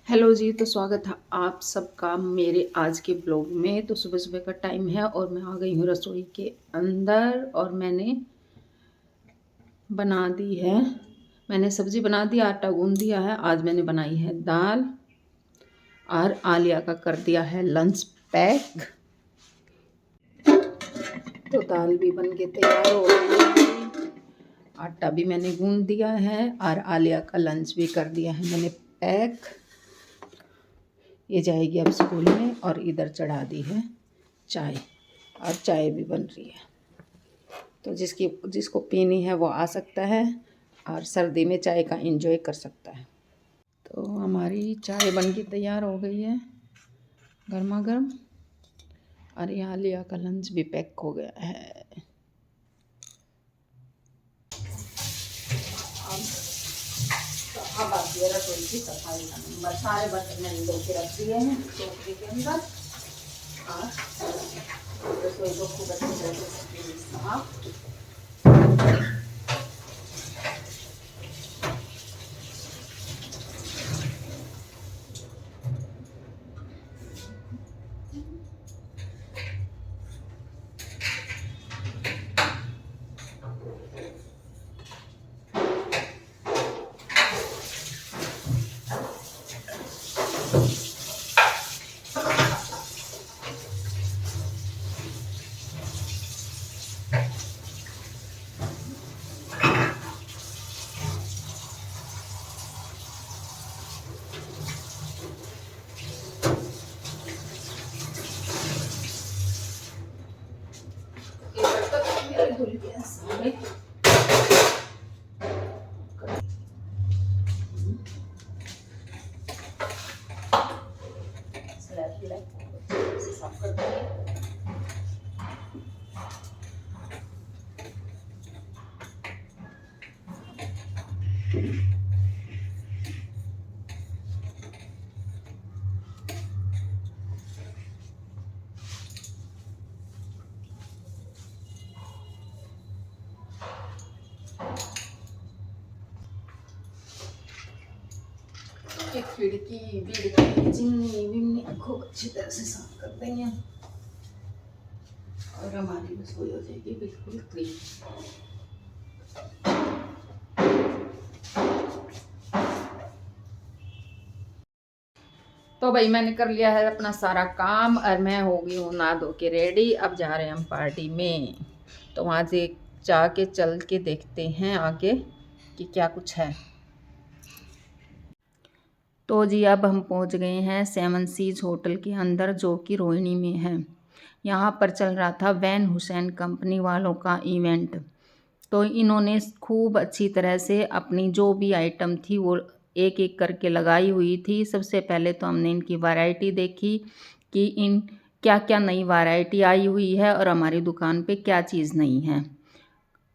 Hello जी, तो स्वागत है आप सबका मेरे आज के ब्लॉग में। तो सुबह सुबह का टाइम है और मैं आ गई हूँ रसोई के अंदर और मैंने बना दी है। मैंने सब्ज़ी बना दी, आटा गूँध दिया है। आज मैंने बनाई है दाल और आलिया का कर दिया है लंच पैक। तो दाल भी बन के तैयार हो गई, आटा भी मैंने गूँध दिया है और आलिया का लंच भी कर दिया है मैंने पैक। ये जाएगी अब स्कूल में। और इधर चढ़ा दी है चाय और चाय भी बन रही है। तो जिसको पीनी है वो आ सकता है और सर्दी में चाय का एंजॉय कर सकता है। तो हमारी चाय बन के तैयार हो गई है गर्मा गर्म। और यहाँ लिया का लंच भी पैक हो गया है। अब आती है रसोई की सफाई का नंबर। सारे बर्तन मैंने धो के रख दिए हैं टोकरी के अंदर और रसोई को खूब अच्छी तरह से साफ। धुल गया सारे। साफ कर देंगे। खिड़की विड़की चिमनी विमनी खूब अच्छी तरह से साफ कर देंगे और हमारी रसोई हो जाएगी बिल्कुल क्लीन। तो भाई मैंने कर लिया है अपना सारा काम और मैं हो गई हूँ नहा धो के रेडी। अब जा रहे हैं हम पार्टी में। तो वहाँ से जाके चल के देखते हैं आगे कि क्या कुछ है। तो जी अब हम पहुंच गए हैं 7 सीज होटल के अंदर, जो कि रोहिणी में है। यहाँ पर चल रहा था वैन हुसैन कंपनी वालों का इवेंट। तो इन्होंने खूब अच्छी तरह से अपनी जो भी आइटम थी वो एक एक करके लगाई हुई थी। सबसे पहले तो हमने इनकी वैरायटी देखी कि इन क्या क्या नई वैरायटी आई हुई है और हमारी दुकान पे क्या चीज़ नहीं है।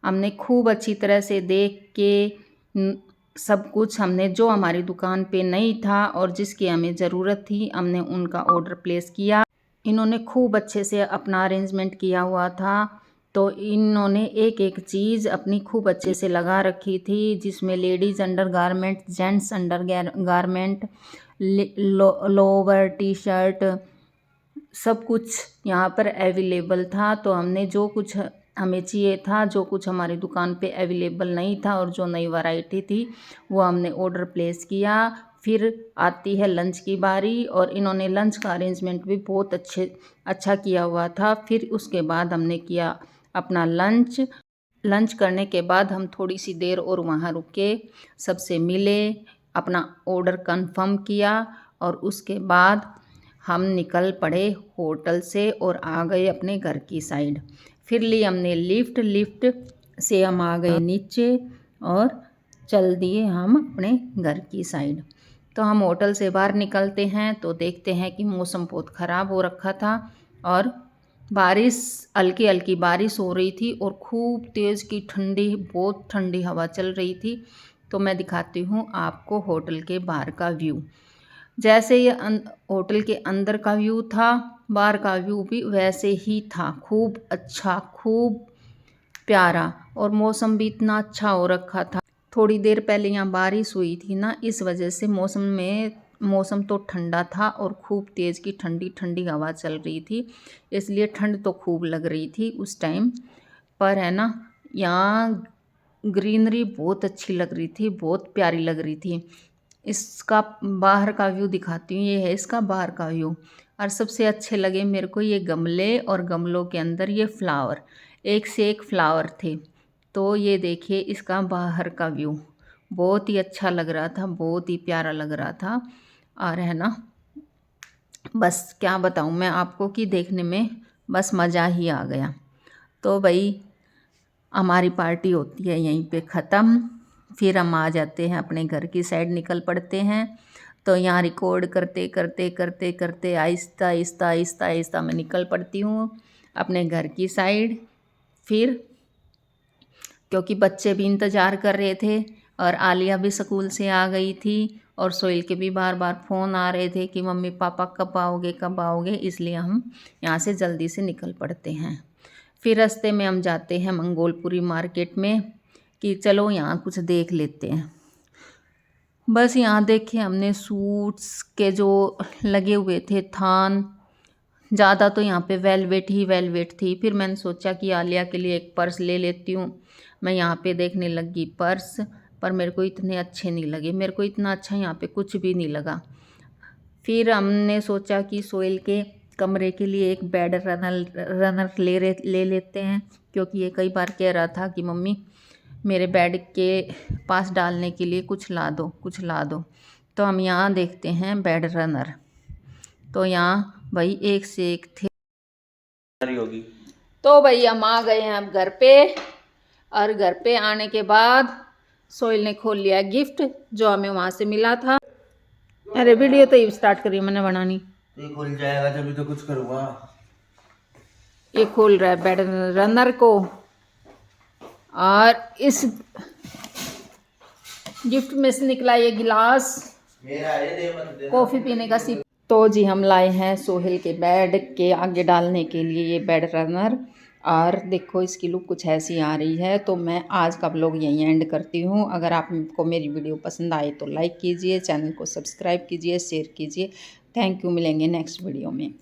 हमने खूब अच्छी तरह से देख के सब कुछ हमने जो हमारी दुकान पे नहीं था और जिसकी हमें ज़रूरत थी हमने उनका ऑर्डर प्लेस किया। इन्होंने खूब अच्छे से अपना अरेंजमेंट किया हुआ था। तो इन्होंने एक एक चीज़ अपनी खूब अच्छे से लगा रखी थी, जिसमें ladies under garment, gents under garment, lower, T shirt, सब कुछ यहाँ पर अवेलेबल था। तो हमने जो कुछ हमें चाहिए था, जो कुछ हमारी दुकान पे अवेलेबल नहीं था और जो नई वैरायटी थी वो हमने ऑर्डर प्लेस किया। फिर आती है लंच की बारी और इन्होंने लंच का अरेंजमेंट भी बहुत अच्छा किया हुआ था। फिर उसके बाद हमने किया अपना लंच करने के बाद हम थोड़ी सी देर और वहाँ रुके, सबसे मिले, अपना ऑर्डर कंफर्म किया और उसके बाद हम निकल पड़े होटल से और आ गए अपने घर की साइड। फिर ली हमने लिफ्ट से हम आ गए नीचे और चल दिए हम अपने घर की साइड। तो हम होटल से बाहर निकलते हैं तो देखते हैं कि मौसम बहुत ख़राब हो रखा था और बारिश, हल्की हल्की बारिश हो रही थी और खूब तेज़ की ठंडी, बहुत ठंडी हवा चल रही थी। तो मैं दिखाती हूँ आपको होटल के बाहर का व्यू। जैसे ये होटल के अंदर का व्यू था, बाहर का व्यू भी वैसे ही था। खूब अच्छा, खूब प्यारा और मौसम भी इतना अच्छा हो रखा था। थोड़ी देर पहले यहाँ बारिश हुई थी ना, इस वजह से मौसम में मौसम तो ठंडा था और खूब तेज़ की ठंडी ठंडी हवा चल रही थी, इसलिए ठंड तो खूब लग रही थी उस टाइम पर, है ना। यहाँ ग्रीनरी बहुत अच्छी लग रही थी, बहुत प्यारी लग रही थी। इसका बाहर का व्यू दिखाती हूँ, ये है इसका बाहर का व्यू। और सबसे अच्छे लगे मेरे को ये गमले, और गमलों के अंदर ये फ्लावर, एक से एक फ्लावर थे। तो ये देखिए इसका बाहर का व्यू, बहुत ही अच्छा लग रहा था, बहुत ही प्यारा लग रहा था। और है ना, बस क्या बताऊँ मैं आपको कि देखने में बस मज़ा ही आ गया। तो भाई हमारी पार्टी होती है यहीं पे ख़त्म, फिर हम आ जाते हैं अपने घर की साइड, निकल पड़ते हैं। तो यहाँ रिकॉर्ड करते करते करते करते आहिस्ता आहिस्ता आहिस्ता आहिस्ता मैं निकल पड़ती हूँ अपने घर की साइड। फिर क्योंकि बच्चे भी इंतज़ार कर रहे थे और आलिया भी स्कूल से आ गई थी, और सोहेल के भी बार बार फ़ोन आ रहे थे कि मम्मी पापा कब आओगे कब आओगे, इसलिए हम यहाँ से जल्दी से निकल पड़ते हैं। फिर रास्ते में हम जाते हैं मंगोलपुरी मार्केट में कि चलो यहाँ कुछ देख लेते हैं। बस यहाँ देखे हमने सूट्स के जो लगे हुए थे थान, ज़्यादा तो यहाँ पे वेलवेट ही वेलवेट थी। फिर मैंने सोचा कि आलिया के लिए एक पर्स ले लेती हूँ। मैं यहाँ पे देखने लगी पर्स, पर मेरे को इतने अच्छे नहीं लगे, मेरे को इतना अच्छा यहाँ पे कुछ भी नहीं लगा। फिर हमने सोचा कि सोहेल के कमरे के लिए एक बेड रनर ले लेते हैं, क्योंकि ये कई बार कह रहा था कि मम्मी मेरे बेड के पास डालने के लिए कुछ ला दो कुछ ला दो। तो हम यहाँ देखते हैं बेड रनर, तो यहाँ भाई एक से एक थे। होगी तो भाई हम आ गए हैं अब घर पे, और घर पे आने के बाद सोहेल ने खोल लिया गिफ्ट जो हमें वहाँ से मिला था। अरे वीडियो तो ये स्टार्ट करी मैंने बनानी, ये खुल जाएगा तभी तो कुछ करूँगा। ये खोल रहा है बेड रनर को, और इस गिफ्ट में से निकला ये गिलास कॉफ़ी पीने का सिप। तो जी हम लाए हैं सोहेल के बेड के आगे डालने के लिए ये बेड रनर, और देखो इसकी लुक कुछ ऐसी आ रही है। तो मैं आज का व्लॉग यहीं एंड करती हूँ। अगर आपको मेरी वीडियो पसंद आए तो लाइक कीजिए, चैनल को सब्सक्राइब कीजिए, शेयर कीजिए। थैंक यू, मिलेंगे नेक्स्ट वीडियो में।